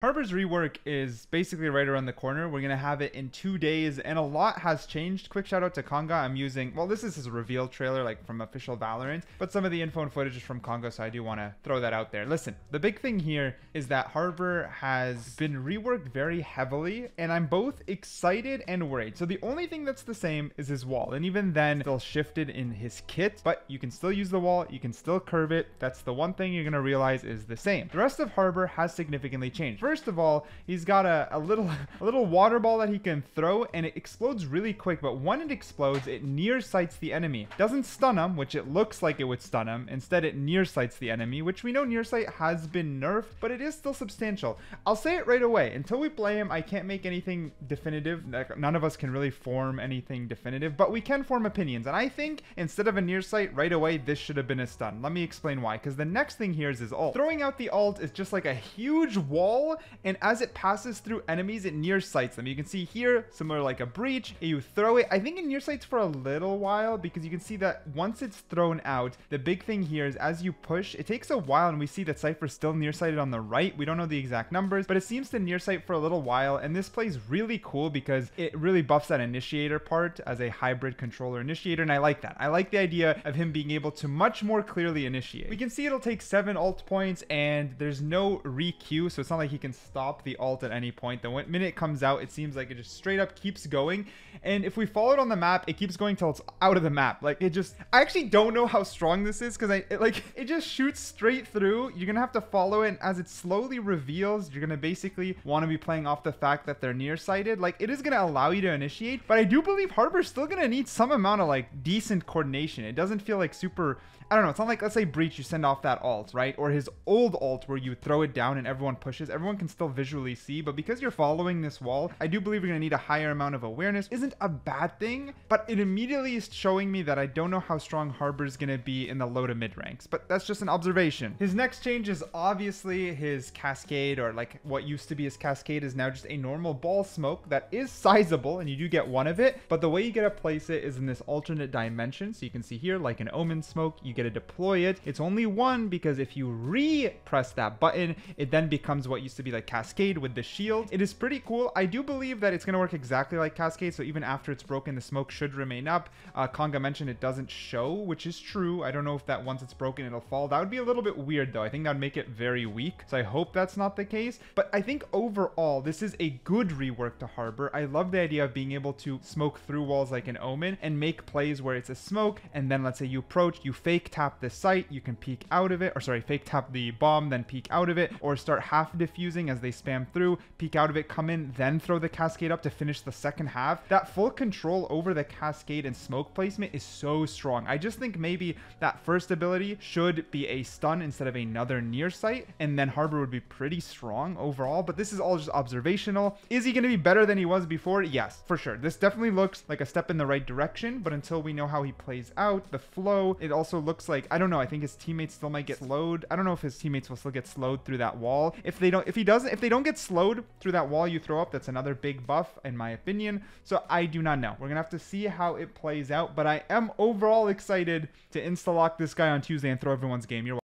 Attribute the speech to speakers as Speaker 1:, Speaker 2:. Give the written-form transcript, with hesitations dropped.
Speaker 1: Harbor's rework is basically right around the corner. We're going to have it in 2 days, and a lot has changed. Quick shout out to Conga. I'm using, well, this is his reveal trailer, like from official Valorant, but some of the info and footage is from Conga, so I do want to throw that out there. Listen, the big thing here is that Harbor has been reworked very heavily, and I'm both excited and worried. So the only thing that's the same is his wall, and even then, still shifted in his kit, but you can still use the wall, you can still curve it. That's the one thing you're going to realize is the same. The rest of Harbor has significantly changed. First of all, he's got a little water ball that he can throw, and it explodes really quick, but when it explodes, it near sights the enemy. Doesn't stun him, which it looks like it would stun him. Instead, it near sights the enemy, which we know near sight has been nerfed, but it is still substantial. I'll say it right away. Until we play him, I can't make anything definitive. Like, none of us can really form anything definitive, but we can form opinions. And I think instead of a near sight right away, this should have been a stun. Let me explain why. Because the next thing here is his ult. Throwing out the ult is just like a huge wall, and as it passes through enemies, it near sights them. You can see here, similar like a breach, you throw it. I think it near sights for a little while, because you can see that once it's thrown out, the big thing here is as you push, it takes a while, and we see that Cypher's still nearsighted on the right. We don't know the exact numbers, but it seems to nearsight for a little while, and this plays really cool because it really buffs that initiator part as a hybrid controller initiator, and I like that. I like the idea of him being able to much more clearly initiate. We can see it'll take 7 ult points, and there's no re-queue, so it's not like he can stop the ult at any point. The minute it comes out, it seems like it just straight up keeps going, and if we follow it on the map, it keeps going till it's out of the map. Like, it just, I actually don't know how strong this is, because it just shoots straight through. You're gonna have to follow it, and as it slowly reveals, you're gonna basically want to be playing off the fact that they're nearsighted. Like, it is gonna allow you to initiate, but I do believe Harbor's still gonna need some amount of like decent coordination. It doesn't feel like super, I don't know, it's not like, let's say Breach, you send off that ult, right? Or his old ult where you throw it down and everyone pushes. Everyone can still visually see, but because you're following this wall, I do believe you're going to need a higher amount of awareness. Isn't a bad thing, but it immediately is showing me that I don't know how strong Harbor's going to be in the low to mid ranks, but that's just an observation. His next change is obviously his cascade, or like what used to be his cascade is now just a normal ball smoke that is sizable, and you do get one of it, but the way you get to place it is in this alternate dimension. So you can see here, like an Omen smoke, you get to deploy it. It's only one because if you re-press that button, it then becomes what used to be like Cascade with the shield. It is pretty cool. I do believe that it's going to work exactly like Cascade, so even after it's broken, the smoke should remain up. Conga mentioned it doesn't show, which is true. I don't know if that once it's broken, it'll fall. That would be a little bit weird, though. I think that would make it very weak, so I hope that's not the case. But I think overall, this is a good rework to Harbor. I love the idea of being able to smoke through walls like an Omen and make plays where it's a smoke, and then let's say you approach, you fake tap the site, you can peek out of it, or sorry, fake tap the bomb, then peek out of it, or start half diffusing as they spam through, peek out of it, come in, then throw the cascade up to finish the second half. That full control over the cascade and smoke placement is so strong. I just think maybe that first ability should be a stun instead of another near sight, and then Harbor would be pretty strong overall, but this is all just observational. Is he going to be better than he was before? Yes, for sure. This definitely looks like a step in the right direction, but until we know how he plays out, the flow, it also looks like, I don't know, I think his teammates still might get slowed. I don't know if his teammates will still get slowed through that wall. If they don't get slowed through that wall you throw up, that's another big buff in my opinion. So I do not know. We're gonna have to see how it plays out, but I am overall excited to insta-lock this guy on Tuesday and throw everyone's game. You're welcome.